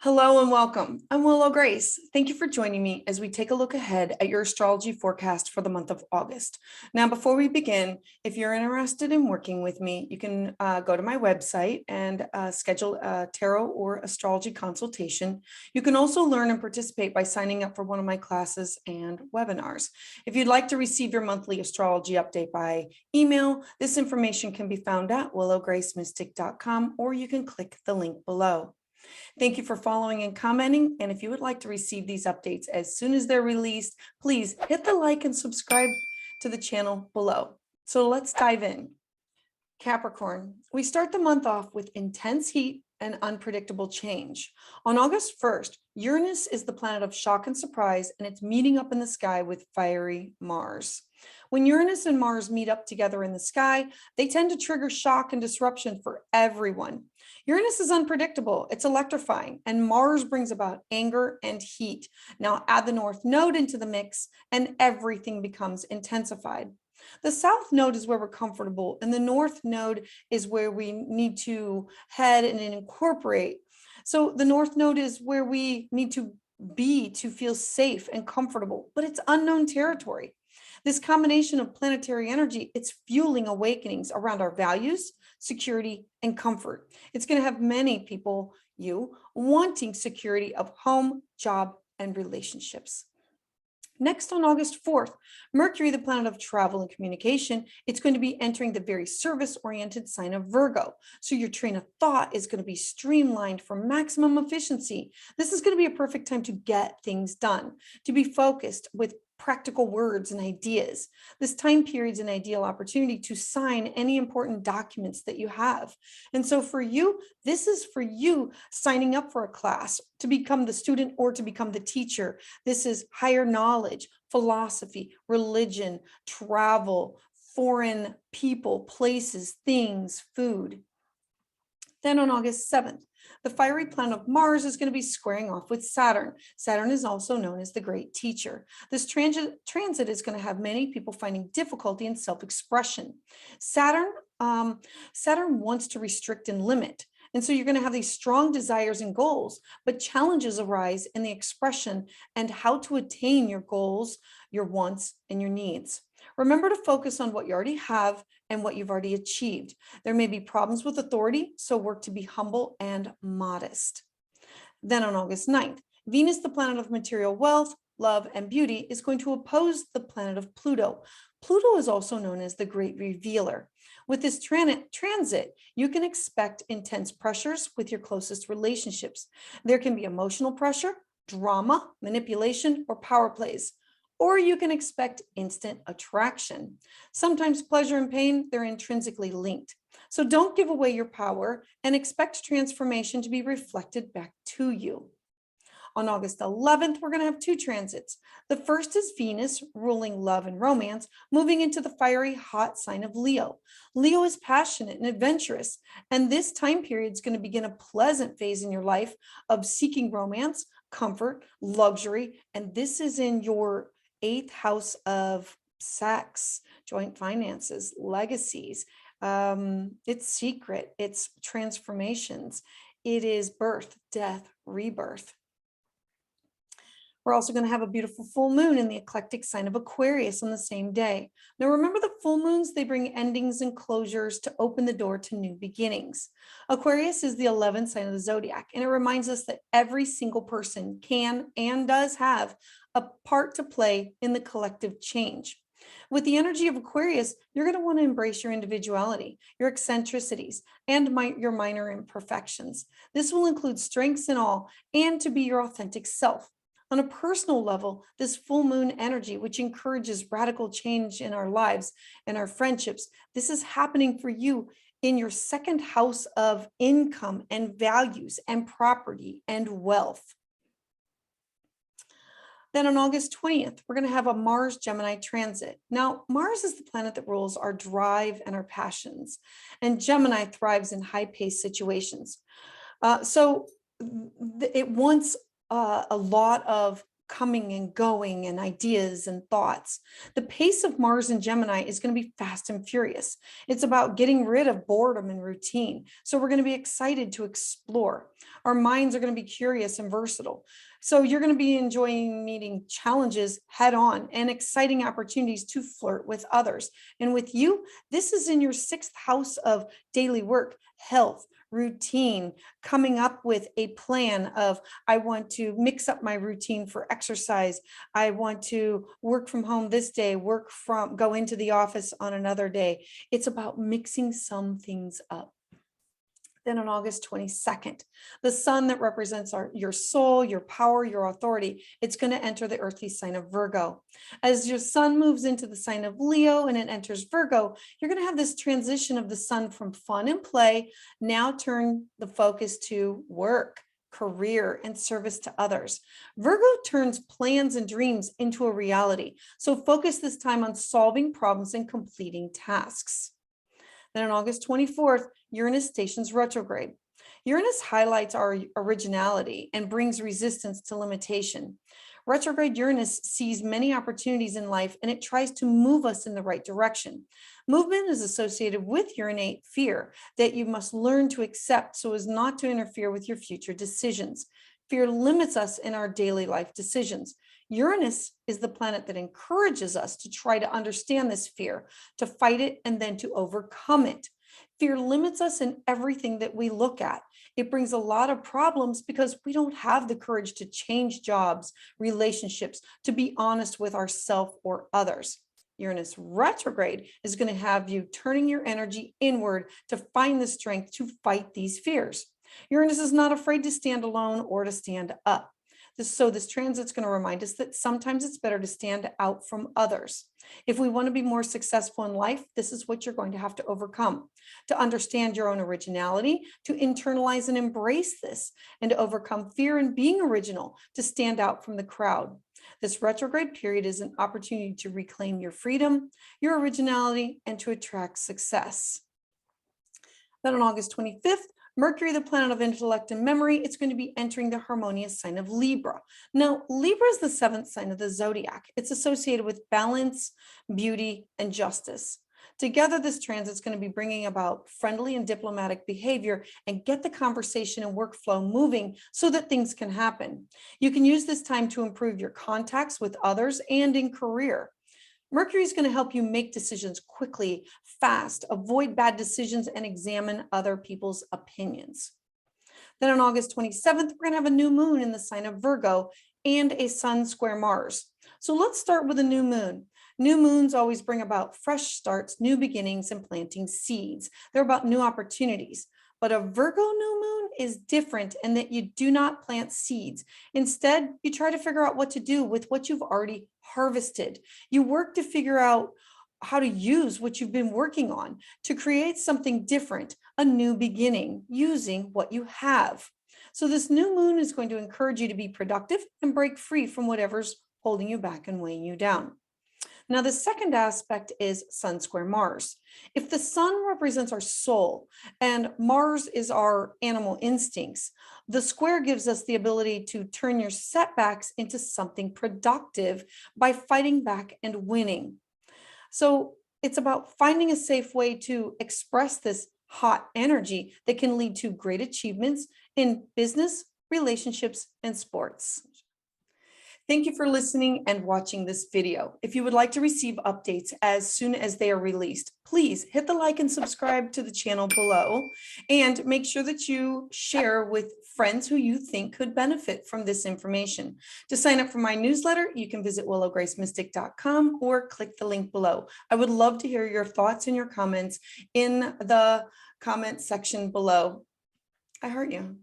Hello and welcome. I'm Willow Grace. Thank you for joining me as we take a look ahead at your astrology forecast for the month of August. Now, before we begin, if you're interested in working with me, you can go to my website and schedule a tarot or astrology consultation. You can also learn and participate by signing up for one of my classes and webinars. If you'd like to receive your monthly astrology update by email, this information can be found at willowgracemystic.com, or you can click the link below. Thank you for following and commenting. And if you would like to receive these updates as soon as they're released, please hit the like and subscribe to the channel below. So let's dive in. Capricorn, we start the month off with intense heat and unpredictable change. On August 1st, Uranus is the planet of shock and surprise, and it's meeting up in the sky with fiery Mars. When Uranus and Mars meet up together in the sky, they tend to trigger shock and disruption for everyone. Uranus is unpredictable, it's electrifying, and Mars brings about anger and heat. Now add the North Node into the mix, and everything becomes intensified. The South Node is where we're comfortable, and the North Node is where we need to head and incorporate. So the North Node is where we need to be to feel safe and comfortable, but it's unknown territory. This combination of planetary energy, it's fueling awakenings around our values, security, and comfort. It's going to have many people, wanting security of home, job, and relationships. Next, on August 4th, Mercury, the planet of travel and communication, it's going to be entering the very service-oriented sign of Virgo. So your train of thought is going to be streamlined for maximum efficiency. This is going to be a perfect time to get things done, to be focused with practical words and ideas. This time period is an ideal opportunity to sign any important documents that you have. And so for you, this is for you signing up for a class to become the student or to become the teacher. This is higher knowledge, philosophy, religion, travel, foreign people, places, things, food. Then on August 7th, the fiery planet of Mars is going to be squaring off with Saturn. Saturn is also known as the great teacher. This transit is going to have many people finding difficulty in self-expression. Saturn wants to restrict and limit. And so you're going to have these strong desires and goals, but challenges arise in the expression and how to attain your goals, your wants, and your needs. Remember to focus on what you already have and what you've already achieved. There may be problems with authority, so work to be humble and modest. Then on August 9th, Venus, the planet of material wealth, love, and beauty, is going to oppose the planet of Pluto. Pluto is also known as the great revealer. With this transit, you can expect intense pressures with your closest relationships. There can be emotional pressure, drama, manipulation, or power plays. Or you can expect instant attraction. Sometimes pleasure and pain, they're intrinsically linked. So don't give away your power and expect transformation to be reflected back to you. On August 11th, we're going to have two transits. The first is Venus, ruling love and romance, moving into the fiery, hot sign of Leo. Leo is passionate and adventurous, and this time period is going to begin a pleasant phase in your life of seeking romance, comfort, luxury, and this is in your 8th house of sex, joint finances, legacies. It's secret, it's transformations. It is birth, death, rebirth. We're also going to have a beautiful full moon in the eclectic sign of Aquarius on the same day. Now remember, the full moons, they bring endings and closures to open the door to new beginnings. Aquarius is the 11th sign of the zodiac, and it reminds us that every single person can and does have a part to play in the collective change. With the energy of Aquarius, you're going to want to embrace your individuality, your eccentricities, and your minor imperfections. This will include strengths and all, and to be your authentic self. On a personal level, this full moon energy, which encourages radical change in our lives and our friendships, this is happening for you in your 2nd house of income and values and property and wealth. Then on August 20th, we're going to have a Mars Gemini transit. Now, Mars is the planet that rules our drive and our passions, and Gemini thrives in high-paced situations. So it wants a lot of coming and going and ideas and thoughts. The pace of Mars in Gemini is going to be fast and furious. It's about getting rid of boredom and routine. So we're going to be excited to explore. Our minds are going to be curious and versatile. So you're going to be enjoying meeting challenges head on and exciting opportunities to flirt with others. And with you, this is in your 6th house of daily work, health, routine, coming up with a plan of, I want to mix up my routine for exercise. I want to work from home this day, go into the office on another day. It's about mixing some things up. Then on August 22nd, the sun that represents your soul, your power, your authority, it's going to enter the earthly sign of Virgo. As your sun moves into the sign of Leo and it enters Virgo, you're going to have this transition of the sun from fun and play, now turn the focus to work, career, and service to others. Virgo turns plans and dreams into a reality. So focus this time on solving problems and completing tasks. Then on August 24th, Uranus stations retrograde. Uranus highlights our originality and brings resistance to limitation. Retrograde Uranus sees many opportunities in life and it tries to move us in the right direction. Movement is associated with your innate fear that you must learn to accept so as not to interfere with your future decisions. Fear limits us in our daily life decisions. Uranus is the planet that encourages us to try to understand this fear, to fight it, and then to overcome it. Fear limits us in everything that we look at. It brings a lot of problems because we don't have the courage to change jobs, relationships, to be honest with ourselves or others. Uranus retrograde is going to have you turning your energy inward to find the strength to fight these fears. Uranus is not afraid to stand alone or to stand up. This transit's going to remind us that sometimes it's better to stand out from others. If we want to be more successful in life, this is what you're going to have to overcome. To understand your own originality, to internalize and embrace this, and to overcome fear in being original, to stand out from the crowd. This retrograde period is an opportunity to reclaim your freedom, your originality, and to attract success. Then on August 25th, Mercury, the planet of intellect and memory, it's going to be entering the harmonious sign of Libra. Now, Libra is the 7th sign of the zodiac. It's associated with balance, beauty, and justice. Together, this transit is going to be bringing about friendly and diplomatic behavior and get the conversation and workflow moving so that things can happen. You can use this time to improve your contacts with others and in career. Mercury is going to help you make decisions quickly, fast, avoid bad decisions, and examine other people's opinions. Then on August 27th, we're going to have a new moon in the sign of Virgo and a sun square Mars. So let's start with a new moon. New moons always bring about fresh starts, new beginnings, and planting seeds. They're about new opportunities. But a Virgo new moon is different in that you do not plant seeds. Instead, you try to figure out what to do with what you've already harvested. You work to figure out how to use what you've been working on to create something different, a new beginning, using what you have. So this new moon is going to encourage you to be productive and break free from whatever's holding you back and weighing you down. Now, the second aspect is Sun square Mars. If the sun represents our soul and Mars is our animal instincts, the square gives us the ability to turn your setbacks into something productive by fighting back and winning. So it's about finding a safe way to express this hot energy that can lead to great achievements in business, relationships, and sports. Thank you for listening and watching this video. If you would like to receive updates as soon as they are released, please hit the like and subscribe to the channel below, and make sure that you share with friends who you think could benefit from this information. To sign up for my newsletter, you can visit willowgracemystic.com or click the link below. I would love to hear your thoughts and your comments in the comment section below. I heart you.